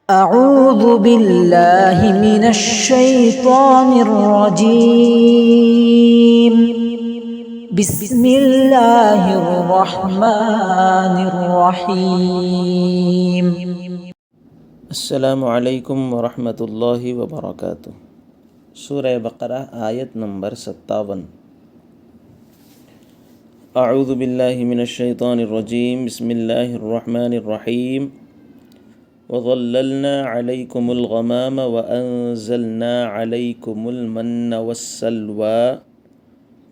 أعوذ بالله من الشيطان الرجيم. بسم الله الرحمن الرحيم. السلام علیکم ورحمۃ اللہ وبرکاتہ۔ سورہ بقرہ آیت نمبر 57۔ اعوذ باللہ من الشیطان الرجیم، بسم اللہ الرحمن الرحیم۔ وظللنا علیکم الغمام وانزلنا علیکم المن والسلوى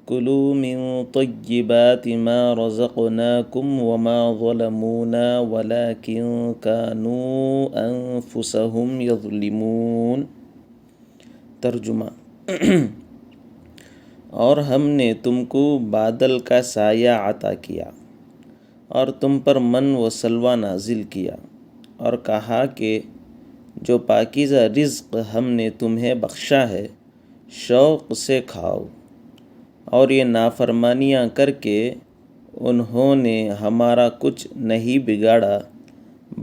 كلوا من طیبات ما رزقناکم وما ظلمونا ولكن كانوا انفسهم یظلمون۔ ترجمہ۔ اور ہم نے تم کو بادل کا سایہ عطا کیا اور تم پر من و سلوہ نازل کیا، اور کہا کہ جو پاکیزہ رزق ہم نے تمہیں بخشا ہے شوق سے کھاؤ، اور یہ نافرمانیاں کر کے انہوں نے ہمارا کچھ نہیں بگاڑا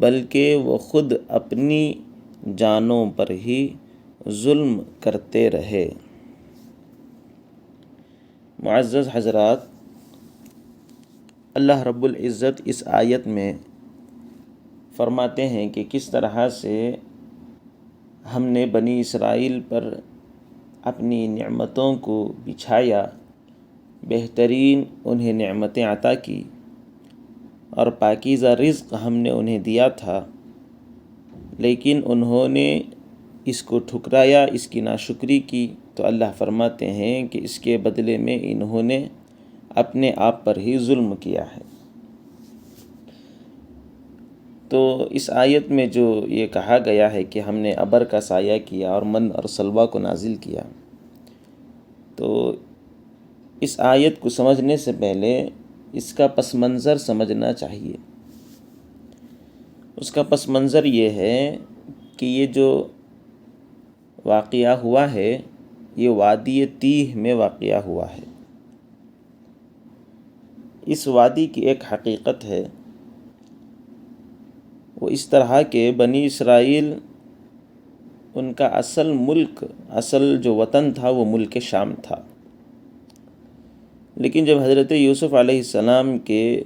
بلکہ وہ خود اپنی جانوں پر ہی ظلم کرتے رہے۔ معزز حضرات، اللہ رب العزت اس آیت میں فرماتے ہیں کہ کس طرح سے ہم نے بنی اسرائیل پر اپنی نعمتوں کو بچھایا، بہترین انہیں نعمتیں عطا کی، اور پاکیزہ رزق ہم نے انہیں دیا تھا، لیکن انہوں نے اس کو ٹھکرایا، اس کی ناشکری کی، تو اللہ فرماتے ہیں کہ اس کے بدلے میں انہوں نے اپنے آپ پر ہی ظلم کیا ہے۔ تو اس آیت میں جو یہ کہا گیا ہے کہ ہم نے ابر کا سایہ کیا اور من اور سلوہ کو نازل کیا، تو اس آیت کو سمجھنے سے پہلے اس کا پس منظر سمجھنا چاہیے۔ اس کا پس منظر یہ ہے کہ یہ جو واقعہ ہوا ہے یہ وادی تیہ میں واقعہ ہوا ہے۔ اس وادی کی ایک حقیقت ہے، وہ اس طرح کہ بنی اسرائیل ان کا اصل جو وطن تھا وہ ملک شام تھا، لیکن جب حضرت یوسف علیہ السلام کے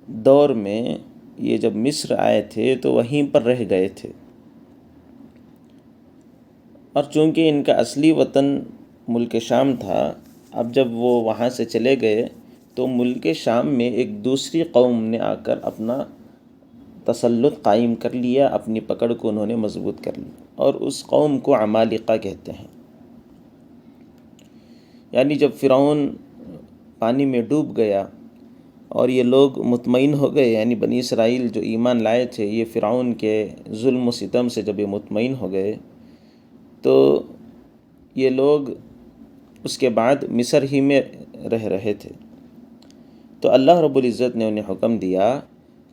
دور میں یہ جب مصر آئے تھے تو وہیں پر رہ گئے تھے، اور چونکہ ان کا اصلی وطن ملک شام تھا، اب جب وہ وہاں سے چلے گئے تو ملک شام میں ایک دوسری قوم نے آ کر اپنا تسلط قائم کر لیا، اپنی پکڑ کو انہوں نے مضبوط کر لی، اور اس قوم کو عمالقہ کہتے ہیں۔ یعنی جب فرعون پانی میں ڈوب گیا اور یہ لوگ مطمئن ہو گئے، یعنی بنی اسرائیل جو ایمان لائے تھے، یہ فرعون کے ظلم و ستم سے جب یہ مطمئن ہو گئے تو یہ لوگ اس کے بعد مصر ہی میں رہ رہے تھے، تو اللہ رب العزت نے انہیں حکم دیا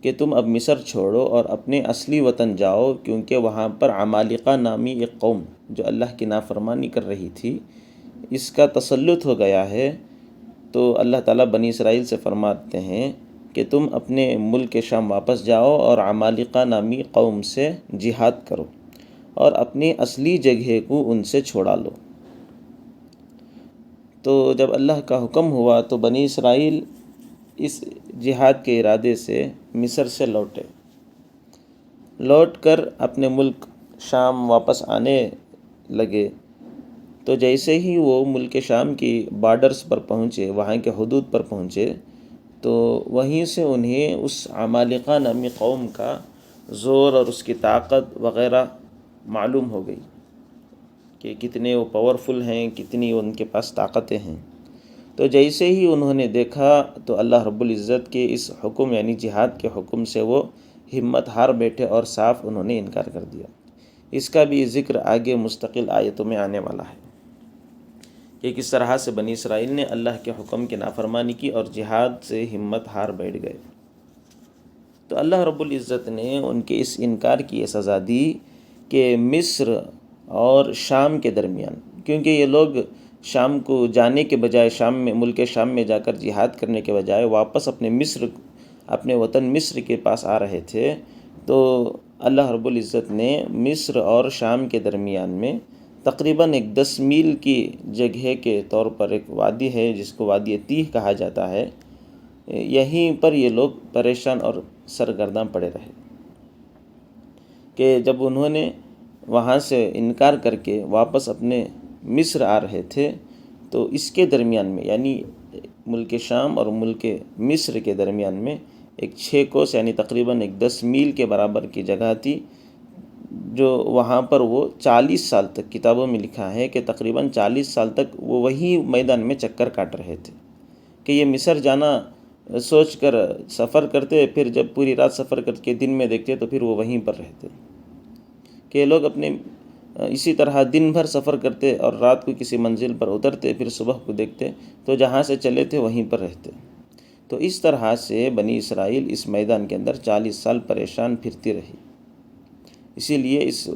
کہ تم اب مصر چھوڑو اور اپنے اصلی وطن جاؤ، کیونکہ وہاں پر عمالقہ نامی ایک قوم جو اللہ کی نافرمانی کر رہی تھی اس کا تسلط ہو گیا ہے۔ تو اللہ تعالیٰ بنی اسرائیل سے فرماتے ہیں کہ تم اپنے ملک شام واپس جاؤ اور عمالقہ نامی قوم سے جہاد کرو اور اپنی اصلی جگہ کو ان سے چھوڑا لو۔ تو جب اللہ کا حکم ہوا تو بنی اسرائیل اس جہاد کے ارادے سے مصر سے لوٹ کر اپنے ملک شام واپس آنے لگے، تو جیسے ہی وہ ملک شام کی بارڈرز پر پہنچے، وہاں کے حدود پر پہنچے، تو وہیں سے انہیں اس عمالقہ نامی قوم کا زور اور اس کی طاقت وغیرہ معلوم ہو گئی کہ کتنے وہ پاورفل ہیں، کتنی ان کے پاس طاقتیں ہیں۔ تو جیسے ہی انہوں نے دیکھا تو اللہ رب العزت کے اس حکم یعنی جہاد کے حکم سے وہ ہمت ہار بیٹھے اور صاف انہوں نے انکار کر دیا۔ اس کا بھی ذکر آگے مستقل آیتوں میں آنے والا ہے کہ کس طرح سے بنی اسرائیل نے اللہ کے حکم کی نافرمانی کی اور جہاد سے ہمت ہار بیٹھ گئے۔ تو اللہ رب العزت نے ان کے اس انکار کی یہ سزا دی کہ مصر اور شام کے درمیان، کیونکہ یہ لوگ شام کو جانے کے بجائے ملک شام میں جا کر جہاد کرنے کے بجائے واپس اپنے وطن مصر کے پاس آ رہے تھے، تو اللہ رب العزت نے مصر اور شام کے درمیان میں تقریباً ایک 10 میل کی جگہ کے طور پر ایک وادی ہے جس کو وادی تیہ کہا جاتا ہے، یہیں پر یہ لوگ پریشان اور سرگرداں پڑے رہے کہ جب انہوں نے وہاں سے انکار کر کے واپس اپنے مصر آ رہے تھے تو اس کے درمیان میں یعنی ملک شام اور ملک مصر کے درمیان میں ایک 6 کوس یعنی تقریباً ایک 10 میل کے برابر کی جگہ تھی، جو وہاں پر وہ 40 سال تک، کتابوں میں لکھا ہے کہ تقریباً 40 سال تک وہ وہی میدان میں چکر کاٹ رہے تھے کہ یہ مصر جانا سوچ کر سفر کرتے، پھر جب پوری رات سفر کر کے دن میں دیکھتے تو پھر وہ وہیں پر رہتے، کہ یہ لوگ اپنے اسی طرح دن بھر سفر کرتے اور رات کو کسی منزل پر اترتے، پھر صبح کو دیکھتے تو جہاں سے چلے تھے وہیں پر رہتے۔ تو اس طرح سے بنی اسرائیل اس میدان کے اندر 40 سال پریشان پھرتی رہی، اسی لیے اس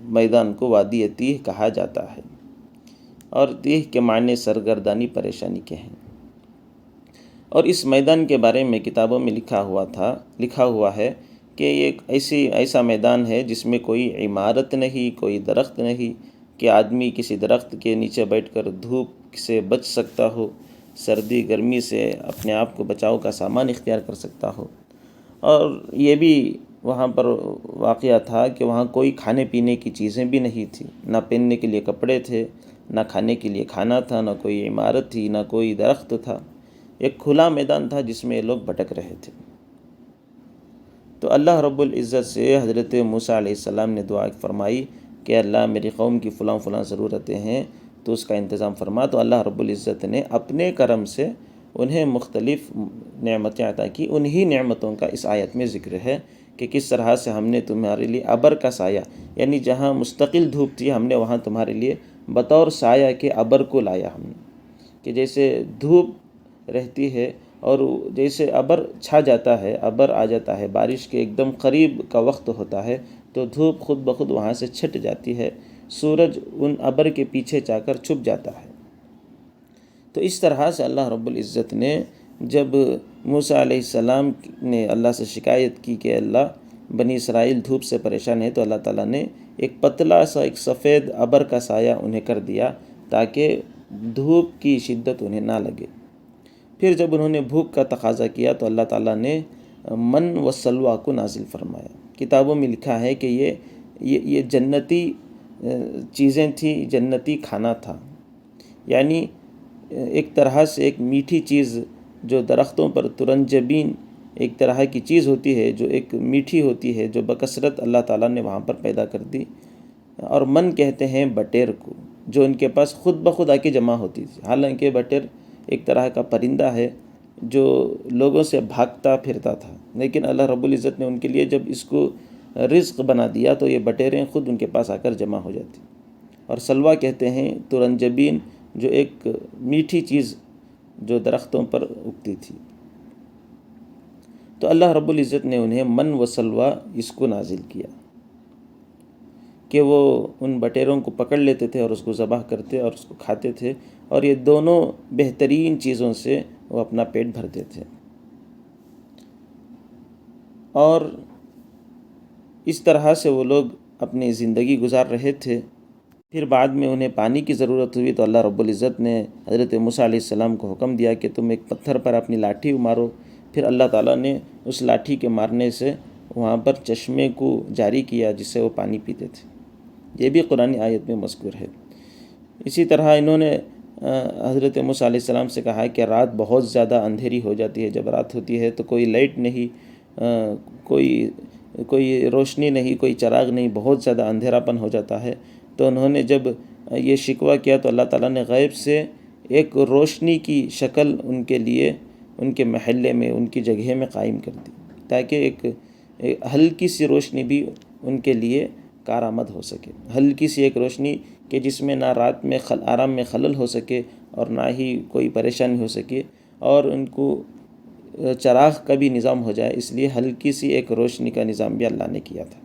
میدان کو وادی تیہ کہا جاتا ہے، اور تیہ کے معنی سرگردانی، پریشانی کے ہیں۔ اور اس میدان کے بارے میں کتابوں میں لکھا ہوا ہے کہ یہ ایک ایسا میدان ہے جس میں کوئی عمارت نہیں، کوئی درخت نہیں کہ آدمی کسی درخت کے نیچے بیٹھ کر دھوپ سے بچ سکتا ہو، سردی گرمی سے اپنے آپ کو بچاؤ کا سامان اختیار کر سکتا ہو۔ اور یہ بھی وہاں پر واقعہ تھا کہ وہاں کوئی کھانے پینے کی چیزیں بھی نہیں تھیں، نہ پہننے کے لیے کپڑے تھے، نہ کھانے کے لیے کھانا تھا، نہ کوئی عمارت تھی، نہ کوئی درخت تھا، ایک کھلا میدان تھا جس میں یہ لوگ بھٹک رہے تھے۔ تو اللہ رب العزت سے حضرت موسیٰ علیہ السلام نے دعا فرمائی کہ اللہ میری قوم کی فلاں فلاں ضرورتیں ہیں تو اس کا انتظام فرما۔ تو اللہ رب العزت نے اپنے کرم سے انہیں مختلف نعمتیں عطا کی۔ انہی نعمتوں کا اس آیت میں ذکر ہے کہ کس طرح سے ہم نے تمہارے لیے ابر کا سایہ، یعنی جہاں مستقل دھوپ تھی ہم نے وہاں تمہارے لیے بطور سایہ کے ابر کو لایا ہم نے، کہ جیسے دھوپ رہتی ہے اور جیسے ابر چھا جاتا ہے، ابر آ جاتا ہے، بارش کے ایک دم قریب کا وقت ہوتا ہے تو دھوپ خود بخود وہاں سے چھٹ جاتی ہے، سورج ان ابر کے پیچھے جا کر چھپ جاتا ہے۔ تو اس طرح سے اللہ رب العزت نے جب موسیٰ علیہ السلام نے اللہ سے شکایت کی کہ اللہ بنی اسرائیل دھوپ سے پریشان ہے، تو اللہ تعالیٰ نے ایک پتلا سا ایک سفید ابر کا سایہ انہیں کر دیا تاکہ دھوپ کی شدت انہیں نہ لگے۔ پھر جب انہوں نے بھوک کا تقاضا کیا تو اللہ تعالیٰ نے من و سلویٰ کو نازل فرمایا۔ کتابوں میں لکھا ہے کہ یہ جنتی چیزیں تھیں، جنتی کھانا تھا، یعنی ایک طرح سے ایک میٹھی چیز جو درختوں پر ترنجبین ایک طرح کی چیز ہوتی ہے جو ایک میٹھی ہوتی ہے، جو بکثرت اللہ تعالیٰ نے وہاں پر پیدا کر دی۔ اور من کہتے ہیں بٹیر کو، جو ان کے پاس خود بخود آ کے جمع ہوتی تھی، حالانکہ بٹیر ایک طرح کا پرندہ ہے جو لوگوں سے بھاگتا پھرتا تھا، لیکن اللہ رب العزت نے ان کے لیے جب اس کو رزق بنا دیا تو یہ بٹیریں خود ان کے پاس آ کر جمع ہو جاتی۔ اور سلویٰ کہتے ہیں ترنجبین، جو ایک میٹھی چیز جو درختوں پر اگتی تھی۔ تو اللہ رب العزت نے انہیں من و سلویٰ اس کو نازل کیا کہ وہ ان بٹیروں کو پکڑ لیتے تھے اور اس کو ذبح کرتے اور اس کو کھاتے تھے، اور یہ دونوں بہترین چیزوں سے وہ اپنا پیٹ بھرتے تھے۔ اور اس طرح سے وہ لوگ اپنی زندگی گزار رہے تھے۔ پھر بعد میں انہیں پانی کی ضرورت ہوئی تو اللہ رب العزت نے حضرت موسیٰ علیہ السلام کو حکم دیا کہ تم ایک پتھر پر اپنی لاٹھی مارو۔ پھر اللہ تعالیٰ نے اس لاٹھی کے مارنے سے وہاں پر چشمے کو جاری کیا جس سے وہ پانی پیتے تھے۔ یہ بھی قرآن آیت میں مذکور ہے۔ اسی طرح انہوں نے حضرت موسیٰ علیہ السلام سے کہا کہ رات بہت زیادہ اندھیری ہو جاتی ہے، جب رات ہوتی ہے تو کوئی لائٹ نہیں، کوئی روشنی نہیں، کوئی چراغ نہیں، بہت زیادہ اندھیرا پن ہو جاتا ہے۔ تو انہوں نے جب یہ شکوہ کیا تو اللہ تعالیٰ نے غیب سے ایک روشنی کی شکل ان کے لیے ان کے محلے میں، ان کی جگہ میں قائم کر دی، تاکہ ایک ہلکی سی روشنی بھی ان کے لیے کارآمد ہو سکے، ہلکی سی ایک روشنی کہ جس میں نہ رات میں آرام میں خلل ہو سکے اور نہ ہی کوئی پریشانی ہو سکے، اور ان کو چراغ کا بھی نظام ہو جائے، اس لیے ہلکی سی ایک روشنی کا نظام بھی اللہ نے کیا تھا۔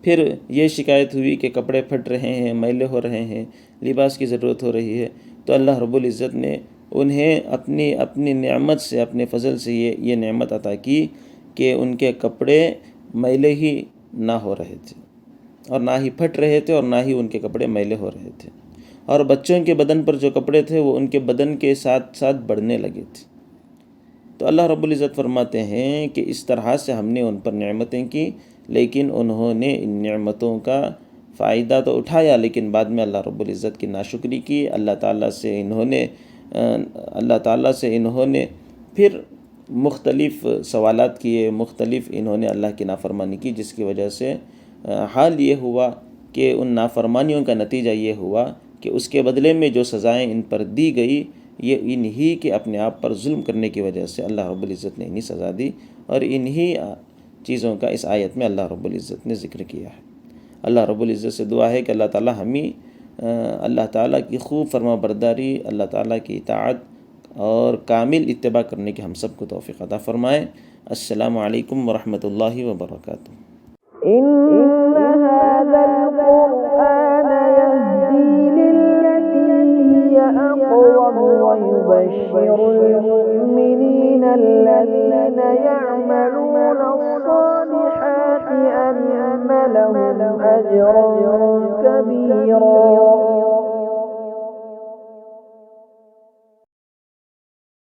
پھر یہ شکایت ہوئی کہ کپڑے پھٹ رہے ہیں، میلے ہو رہے ہیں، لباس کی ضرورت ہو رہی ہے، تو اللہ رب العزت نے انہیں اپنی نعمت سے، اپنے فضل سے یہ نعمت عطا کی کہ ان کے کپڑے میلے ہی نہ ہو رہے تھے اور نہ ہی پھٹ رہے تھے اور نہ ہی ان کے کپڑے میلے ہو رہے تھے، اور بچوں کے بدن پر جو کپڑے تھے وہ ان کے بدن کے ساتھ ساتھ بڑھنے لگے تھے۔ تو اللہ رب العزت فرماتے ہیں کہ اس طرح سے ہم نے ان پر نعمتیں کی، لیکن انہوں نے ان نعمتوں کا فائدہ تو اٹھایا، لیکن بعد میں اللہ رب العزت کی ناشکری کی۔ اللہ تعالیٰ سے انہوں نے پھر مختلف سوالات کیے، مختلف انہوں نے اللہ کی نافرمانی کی، جس کی وجہ سے حال یہ ہوا کہ ان نافرمانیوں کا نتیجہ یہ ہوا کہ اس کے بدلے میں جو سزائیں ان پر دی گئی، یہ انہی کے اپنے آپ پر ظلم کرنے کی وجہ سے اللہ رب العزت نے انہی سزا دی، اور انہی چیزوں کا اس آیت میں اللہ رب العزت نے ذکر کیا ہے۔ اللہ رب العزت سے دعا ہے کہ اللہ تعالی ہمیں اللہ تعالیٰ کی خوب فرما برداری، اللہ تعالیٰ کی اطاعت اور کامل اتباع کرنے کی ہم سب کو توفیق عطا فرمائے۔ السلام علیکم ورحمۃ اللہ وبرکاتہ۔ إن هذا القرآن يهدي للتي هي أقوم ويبشر المؤمنين الذين يعملون الصالحات أن لهم أجرا كبيرا